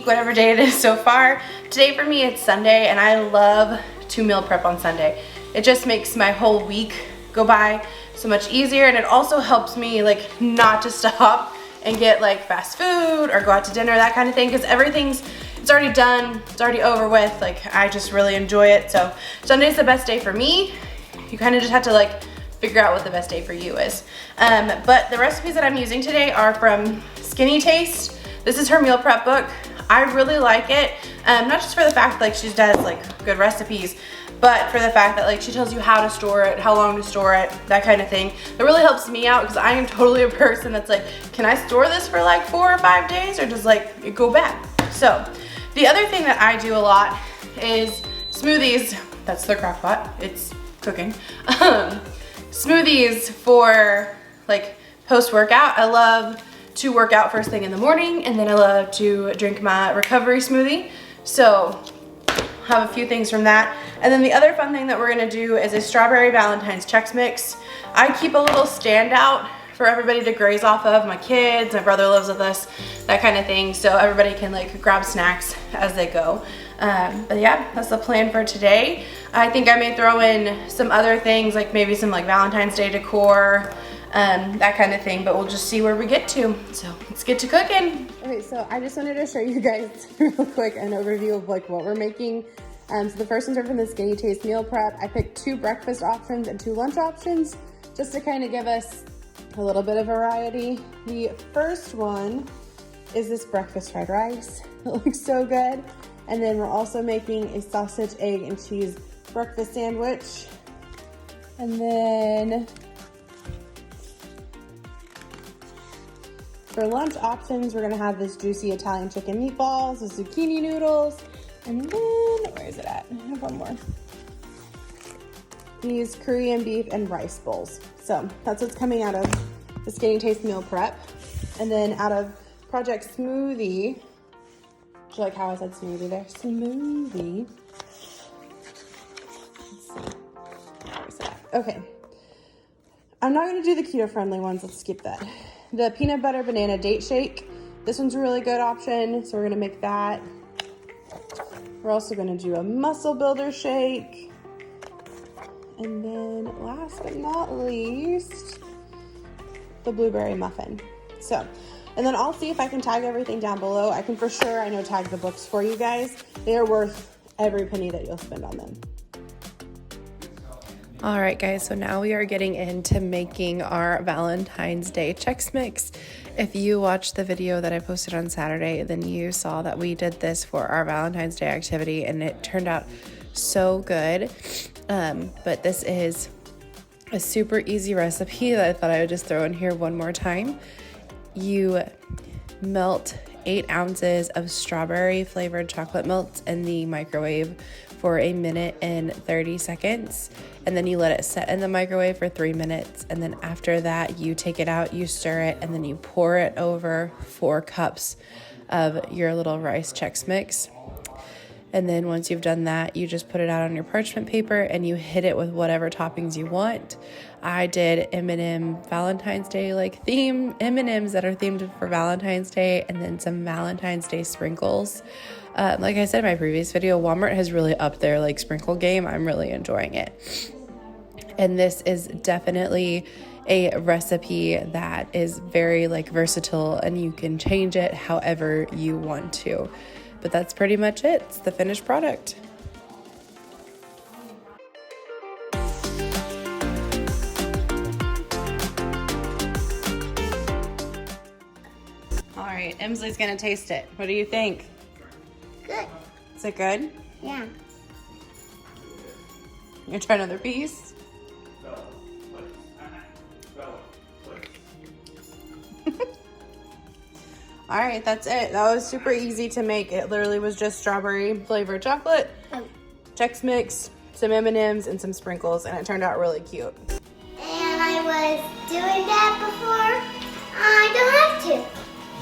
week, whatever day it is so far. Today for me it's Sunday, and I love to meal prep on Sunday. It just makes my whole week go by so much easier, and it also helps me like not to stop and get like fast food or go out to dinner, that kind of thing, because it's already done, it's already over with. Like, I just really enjoy it. So Sunday's the best day for me. You kind of just have to like figure out what the best day for you is. But the recipes that I'm using today are from Skinny Taste. This is her meal prep book. I really like it, not just for the fact like she does like good recipes, but for the fact that like she tells you how to store it, how long to store it, that kind of thing. It really helps me out because I am totally a person that's like, can I store this for like 4 or 5 days, or does like it go bad? So the other thing that I do a lot is smoothies. That's the crock pot, it's cooking. Smoothies for like post-workout. I love to work out first thing in the morning, and then I love to drink my recovery smoothie. So have a few things from that. And then the other fun thing that we're gonna do is a strawberry Valentine's Chex Mix. I keep a little standout for everybody to graze off of. My kids, my brother lives with us, that kind of thing. So everybody can like grab snacks as they go. But yeah, that's the plan for today. I think I may throw in some other things, like maybe some like Valentine's Day decor, that kind of thing, but we'll just see where we get to. So let's get to cooking. Okay, so I just wanted to show you guys real quick an overview of like what we're making. So the first ones are from the Skinny Taste meal prep. I picked 2 breakfast options and 2 lunch options just to kind of give us a little bit of variety. The first one is this breakfast fried rice. It looks so good. And then we're also making a sausage, egg, and cheese breakfast sandwich. And then for lunch options, we're gonna have this juicy Italian chicken meatballs, the zucchini noodles, and then, where is it at? I have one more. These Korean beef and rice bowls. So that's what's coming out of the Skinny Taste meal prep. And then out of Project Smoothie, do you like how I said smoothie there? Smoothie. Let's see. Where's that? Okay. I'm not gonna do the keto-friendly ones, let's skip that. The peanut butter banana date shake. This one's a really good option, so we're gonna make that. We're also gonna do a muscle builder shake. And then last but not least, the blueberry muffin. So, and then I'll see if I can tag everything down below. I can for sure, I know, tag the books for you guys. They are worth every penny that you'll spend on them. All right, guys, so now we are getting into making our Valentine's Day Chex Mix. If you watched the video that I posted on Saturday, then you saw that we did this for our Valentine's Day activity, and it turned out so good. But this is a super easy recipe that I thought I would just throw in here one more time. You melt 8 ounces of strawberry flavored chocolate melts in the microwave for 1 minute and 30 seconds. And then you let it set in the microwave for 3 minutes. And then after that, you take it out, you stir it, and then you pour it over 4 cups of your little rice Chex Mix. And then once you've done that, you just put it out on your parchment paper and you hit it with whatever toppings you want. I did M&M Valentine's Day like theme M&Ms that are themed for Valentine's Day, and then some Valentine's Day sprinkles. Like I said in my previous video, Walmart has really upped their like sprinkle game. I'm really enjoying it. And this is definitely a recipe that is very like versatile, and you can change it however you want to. But that's pretty much it. It's the finished product. All right, Emsley's gonna taste it. What do you think? Good. Is it good? Yeah. You gonna try another piece? All right, that's it. That was super easy to make. It literally was just strawberry flavored chocolate, Chex Mix, some M&Ms, and some sprinkles, and it turned out really cute. And I was doing that before. I don't have to.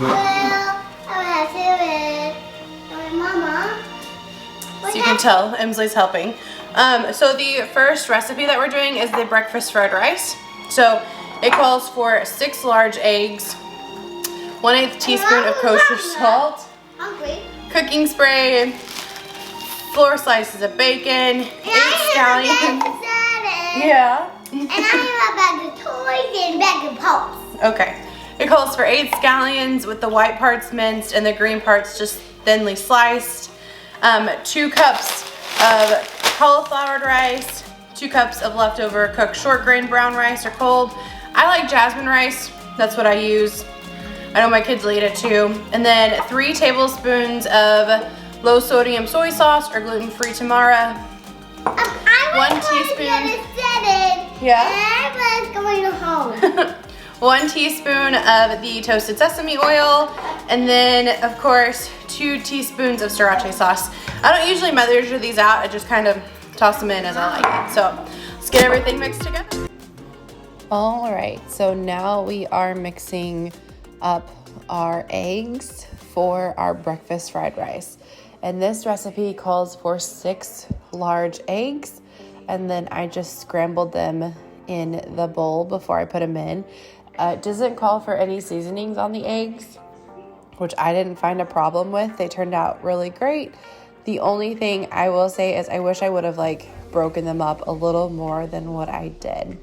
Well, I would have to with my mama. So you can tell Emsley's helping. So the first recipe that we're doing is the breakfast fried rice. So it calls for 6 large eggs, 1/8 teaspoon of kosher salt. Hungry. cooking spray, 4 slices of bacon, 8 scallions. Yeah. And I have a bag of toys and a bag of pops. Okay. It calls for 8 scallions with the white parts minced and the green parts just thinly sliced. 2 cups of cauliflowered rice, 2 cups of leftover cooked short grain brown rice or cold. I like jasmine rice. That's what I use. I know my kids will eat it too. And then 3 tablespoons of low sodium soy sauce or gluten-free tamara. I 1 teaspoon. Yeah. And I was going home. 1 teaspoon of the toasted sesame oil, and then of course 2 teaspoons of sriracha sauce. I don't usually measure these out, I just kind of toss them in as I like it. So let's get everything mixed together. All right, so now we are mixing up our eggs for our breakfast fried rice. And this recipe calls for 6 large eggs, and then I just scrambled them in the bowl before I put them in. It doesn't call for any seasonings on the eggs, which I didn't find a problem with. They turned out really great. The only thing I will say is I wish I would have broken them up a little more than what I did.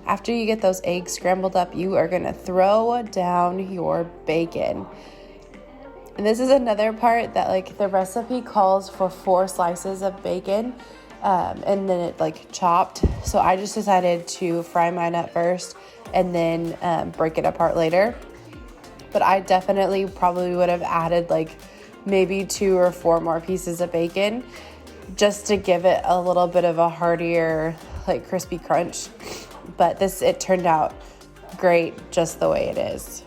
After you get those eggs scrambled up, you are gonna throw down your bacon. And this is another part that the recipe calls for 4 slices of bacon, and then it chopped. So I just decided to fry mine up first and then break it apart later. But I definitely probably would have added maybe 2 or 4 more pieces of bacon just to give it a little bit of a heartier crispy crunch. But it turned out great just the way it is.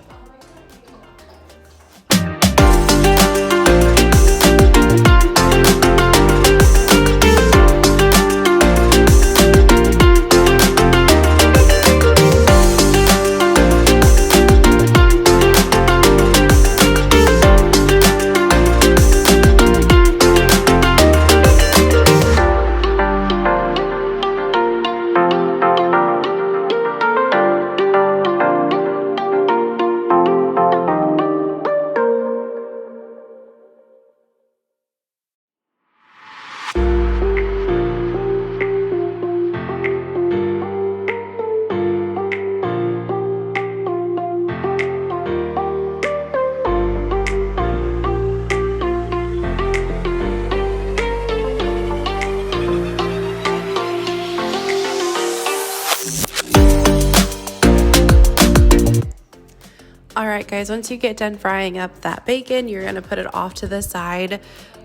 All right, guys, once you get done frying up that bacon, you're gonna put it off to the side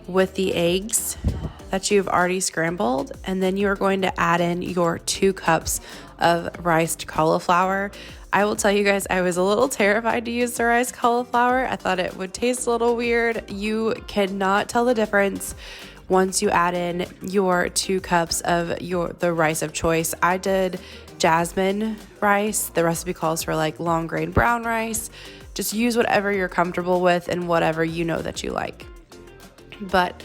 with the eggs that you've already scrambled. And then you're going to add in your 2 cups of riced cauliflower. I will tell you guys, I was a little terrified to use the riced cauliflower. I thought it would taste a little weird. You cannot tell the difference once you add in your 2 cups of the rice of choice. I did jasmine rice. The recipe calls for long grain brown rice. Just use whatever you're comfortable with and whatever you know that you like. But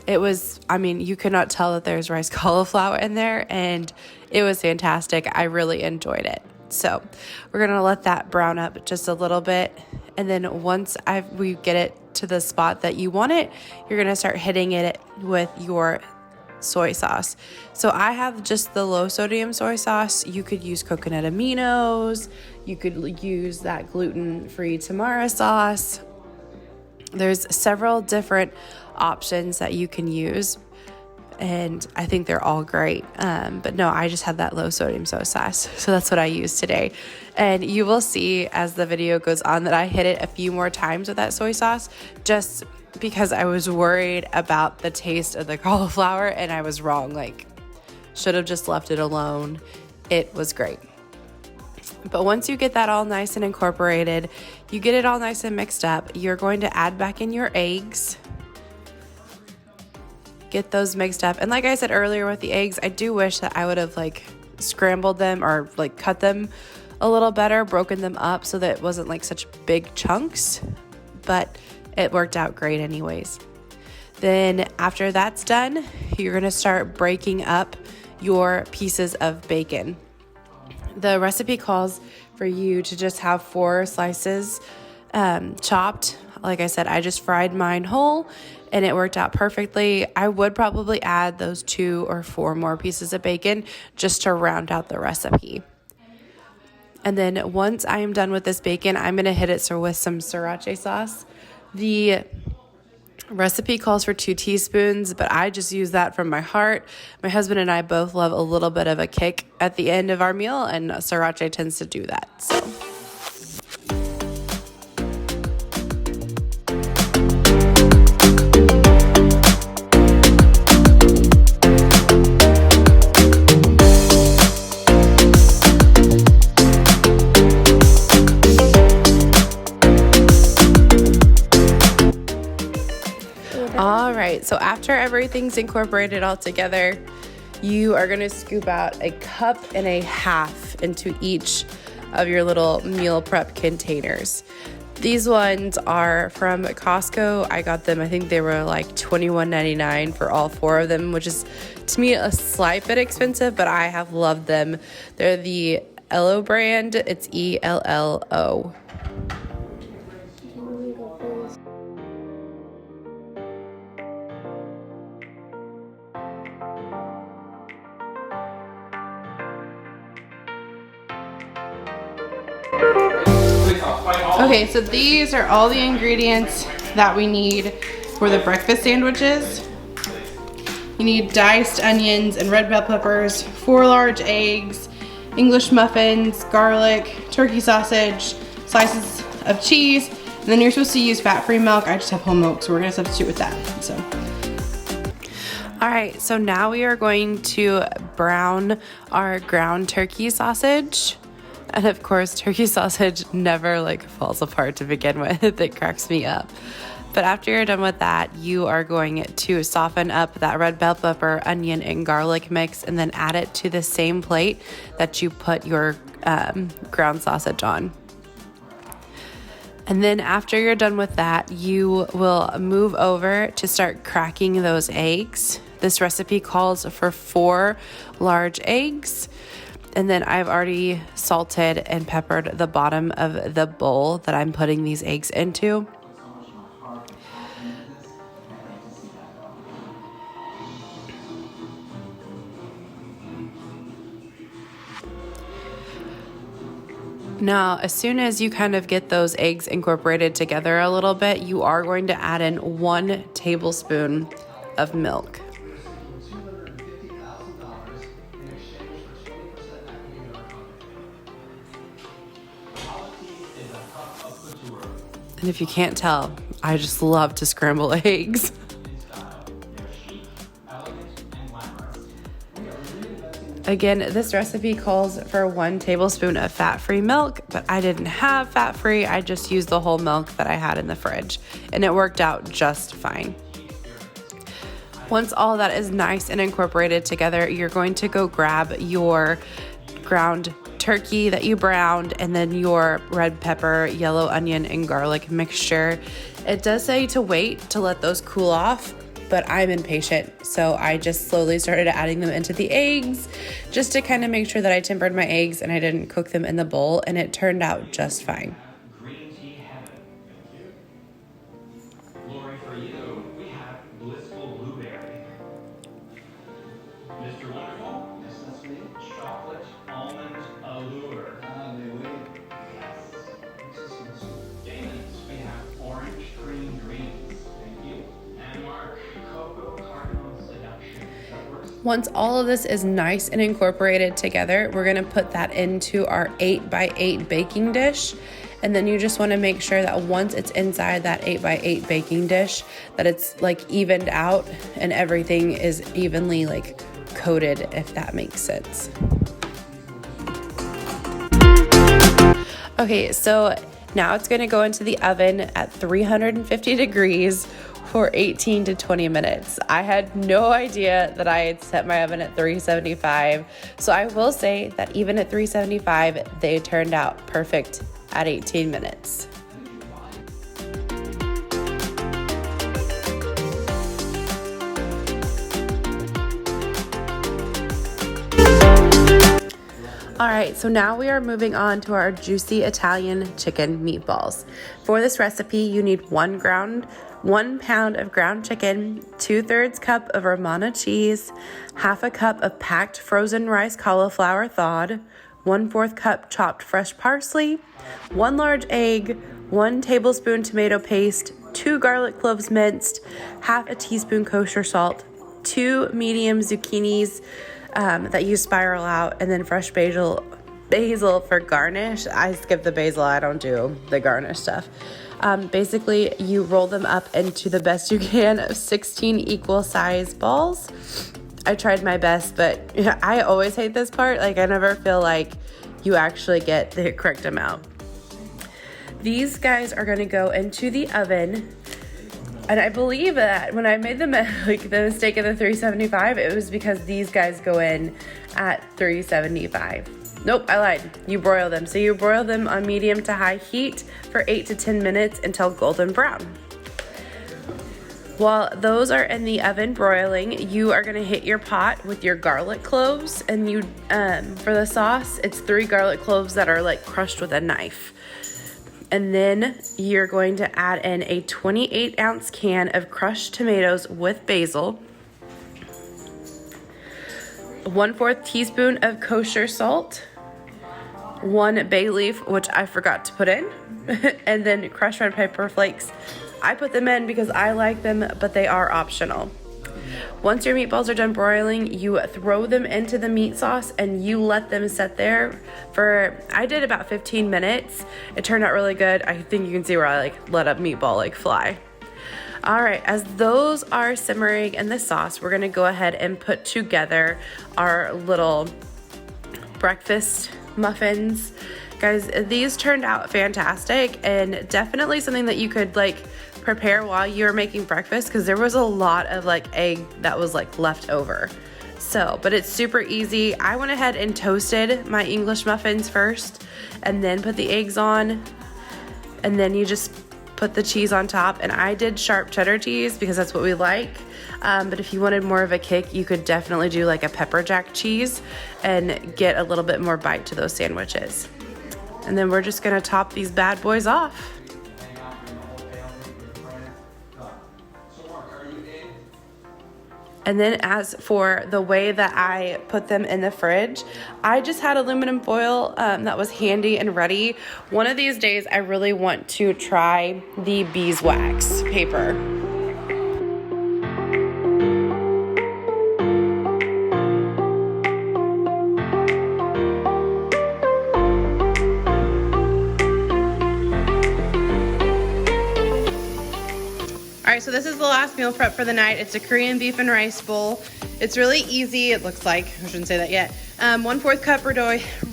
it was, you could not tell that there's riced cauliflower in there, and it was fantastic. I really enjoyed it. So we're gonna let that brown up just a little bit, and then once we get it to the spot that you want it, you're gonna start hitting it with your soy sauce. So I have just the low sodium soy sauce. You could use coconut aminos. You could use that gluten-free tamara sauce. There's several different options that you can use, and I think they're all great. But no, I just had that low sodium soy sauce, so that's what I used today. And you will see as the video goes on that I hit it a few more times with that soy sauce, just because I was worried about the taste of the cauliflower, and I was wrong. Should have just left it alone. It was great. But once you get that all nice and incorporated, you get it all nice and mixed up, you're going to add back in your eggs. Get those mixed up. And like I said earlier with the eggs, I do wish that I would have scrambled them or cut them a little better, broken them up so that it wasn't such big chunks, but it worked out great anyways. Then after that's done, you're gonna start breaking up your pieces of bacon. The recipe calls for you to just have 4 slices chopped. like I said, I just fried mine whole and it worked out perfectly. I would probably add those 2 or 4 more pieces of bacon just to round out the recipe. And then once I am done with this bacon, I'm going to hit it with some sriracha sauce. The recipe calls for 2 teaspoons, but I just use that from my heart. My husband and I both love a little bit of a kick at the end of our meal, and sriracha tends to do that. So. All right, so after everything's incorporated all together, you are going to scoop out 1.5 cups into each of your little meal prep containers. These ones are from Costco. I got them, I think they were like $21.99 for all 4 of them, which is to me a slight bit expensive, but I have loved them. They're the Ello brand. It's ELLO. Okay, so these are all the ingredients that we need for the breakfast sandwiches. You need diced onions and red bell peppers, 4 large eggs, English muffins, garlic, turkey sausage, slices of cheese, and then you're supposed to use fat-free milk. I just have whole milk, so we're gonna substitute with that. So. All right, so now we are going to brown our ground turkey sausage. And of course, turkey sausage never falls apart to begin with. It cracks me up. But after you're done with that, you are going to soften up that red bell pepper, onion, and garlic mix, and then add it to the same plate that you put your ground sausage on. And then after you're done with that, you will move over to start cracking those eggs. This recipe calls for 4 large eggs. And then I've already salted and peppered the bottom of the bowl that I'm putting these eggs into. Now, as soon as you kind of get those eggs incorporated together a little bit, you are going to add in 1 tablespoon of milk. And if you can't tell, I just love to scramble eggs. Again, this recipe calls for 1 tablespoon of fat-free milk, but I didn't have fat-free. I just used the whole milk that I had in the fridge, and it worked out just fine. Once all that is nice and incorporated together, you're going to go grab your ground turkey that you browned and then your red pepper, yellow onion, and garlic mixture. It does say to wait to let those cool off, but I'm impatient, so I just slowly started adding them into the eggs just to kind of make sure that I tempered my eggs and I didn't cook them in the bowl, and it turned out just fine. Green tea heaven. Lori, for you, we have blissful blueberry. Mr. Wonderful, yes, that's me. Chocolate almond allure. Yes. Damon's, we have orange cream greens. Thank you. And Mark, cocoa cardamom seduction. That works. Once all of this is nice and incorporated together, we're gonna put that into our 8x8 baking dish. And then you just want to make sure that once it's inside that 8x8 baking dish, that it's evened out and everything is evenly coated, if that makes sense. Okay, so now it's going to go into the oven at 350 degrees for 18 to 20 minutes. I had no idea that I had set my oven at 375. So I will say that even at 375, they turned out perfect at 18 minutes. All right, so now we are moving on to our juicy Italian chicken meatballs. For this recipe, you need 1 pound of ground chicken, 2/3 cup of Romano cheese, 1/2 cup of packed frozen rice cauliflower thawed, 1/4 cup chopped fresh parsley, 1 large egg, 1 tablespoon tomato paste, 2 garlic cloves minced, 1/2 teaspoon kosher salt, 2 medium zucchinis that you spiral out, and then fresh basil for garnish. I skip the basil, I don't do the garnish stuff. Basically, you roll them up into the best you can of 16 equal size balls. I tried my best, but I always hate this part. Like, I never feel like you actually get the correct amount. These guys are gonna go into the oven. And I believe that when I made them at like the mistake of the 375, it was because these guys go in at 375. Nope, I lied. You broil them. So you broil them on medium to high heat for 8 to 10 minutes until golden brown. While those are in the oven broiling, you are gonna hit your pot with your garlic cloves, and you for the sauce, it's 3 garlic cloves that are like crushed with a knife. And then you're going to add in a 28-ounce can of crushed tomatoes with basil, 1/4 teaspoon of kosher salt, 1 bay leaf, which I forgot to put in, and then crushed red pepper flakes. I put them in because I like them, but they are optional. Once your meatballs are done broiling, you throw them into the meat sauce and you let them sit there for, I did about 15 minutes. It turned out really good. I think you can see where I like let a meatball like fly. All right, as those are simmering in the sauce, we're gonna go ahead and put together our little breakfast muffins. Guys, these turned out fantastic and definitely something that you could like prepare while you're making breakfast, because there was a lot of like egg that was like left over. So, but it's super easy. I went ahead and toasted my English muffins first and then put the eggs on, and then you just put the cheese on top. And I did sharp cheddar cheese because that's what we like. But if you wanted more of a kick, you could definitely do like a pepper jack cheese and get a little bit more bite to those sandwiches. And then we're just gonna top these bad boys off. And then as for the way that I put them in the fridge, I just had aluminum foil that was handy and ready. One of these days, I really want to try the beeswax paper. All right, so this is the last meal prep for the night. It's a Korean beef and rice bowl. It's really easy, it looks like. I shouldn't say that yet. 1/4 cup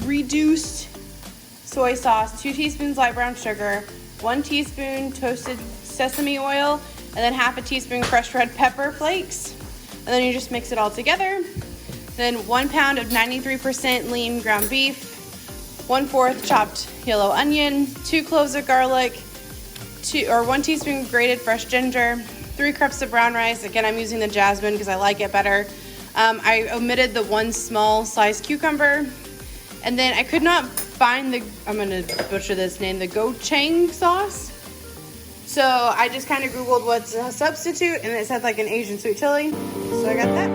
reduced soy sauce, 2 teaspoons light brown sugar, 1 teaspoon toasted sesame oil, and then 1/2 teaspoon crushed red pepper flakes. And then you just mix it all together. Then 1 pound of 93% lean ground beef, 1/4 chopped yellow onion, 2 cloves of garlic, 1 teaspoon grated fresh ginger, 3 cups of brown rice. Again, I'm using the jasmine because I like it better. I omitted the 1 small sliced cucumber. And then I could not find I'm gonna butcher this name, the gochujang sauce. So I just kind of Googled what's a substitute, and it said like an Asian sweet chili. So I got that.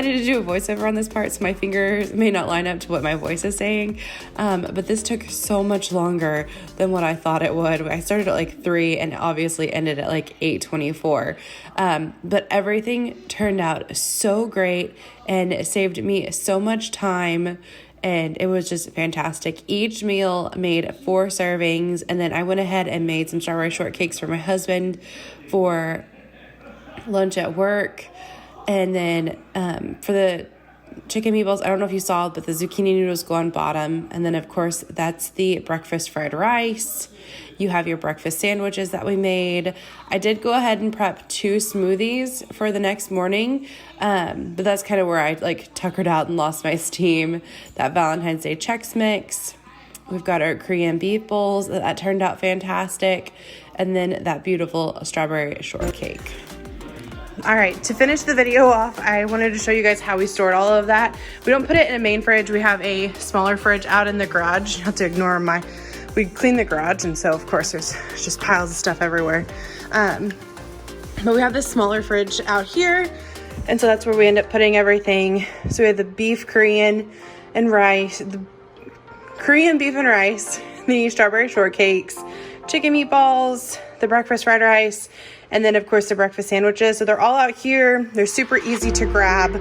decided to do a voiceover on this part, so my fingers may not line up to what my voice is saying. But this took so much longer than what I thought it would. I started at like 3 and obviously ended at like 8:24. But everything turned out so great and it saved me so much time. And it was just fantastic. Each meal made 4 servings. And then I went ahead and made some strawberry shortcakes for my husband for lunch at work. And then for the chicken meatballs, I don't know if you saw, but the zucchini noodles go on bottom. And then, of course, that's the breakfast fried rice. You have your breakfast sandwiches that we made. I did go ahead and prep 2 smoothies for the next morning, but that's kind of where I like tuckered out and lost my steam. That Valentine's Day Chex Mix. We've got our Korean beef bowls. That turned out fantastic. And then that beautiful strawberry shortcake. All right, to finish the video off, I wanted to show you guys how we stored all of that. We don't put it in a main fridge. We have a smaller fridge out in the garage. You have to ignore we clean the garage, and so of course there's just piles of stuff everywhere. But we have this smaller fridge out here, and so that's where we end up putting everything. So we have the beef Korean and rice, the Korean beef and rice, the strawberry shortcakes, chicken meatballs, the breakfast fried rice, and then of course the breakfast sandwiches. So they're all out here. They're super easy to grab.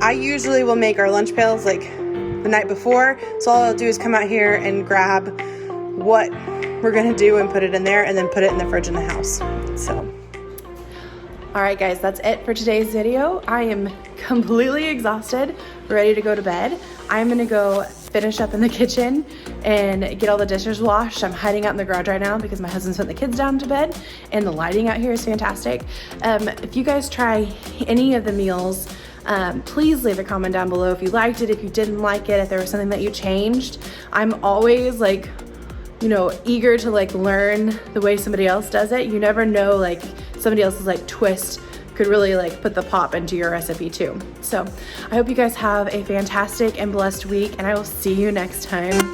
I usually will make our lunch pails like the night before. So all I'll do is come out here and grab what we're gonna do and put it in there, and then put it in the fridge in the house. So, all right guys, that's it for today's video. I am completely exhausted, ready to go to bed. I'm gonna go finish up in the kitchen and get all the dishes washed. I'm hiding out in the garage right now because my husband's put the kids down to bed, and the lighting out here is fantastic. If you guys try any of the meals, please leave a comment down below if you liked it, if you didn't like it, if there was something that you changed. I'm always like, you know, eager to like learn the way somebody else does it. You never know, like somebody else's like twist could really like put the pop into your recipe too. So I hope you guys have a fantastic and blessed week, and I will see you next time.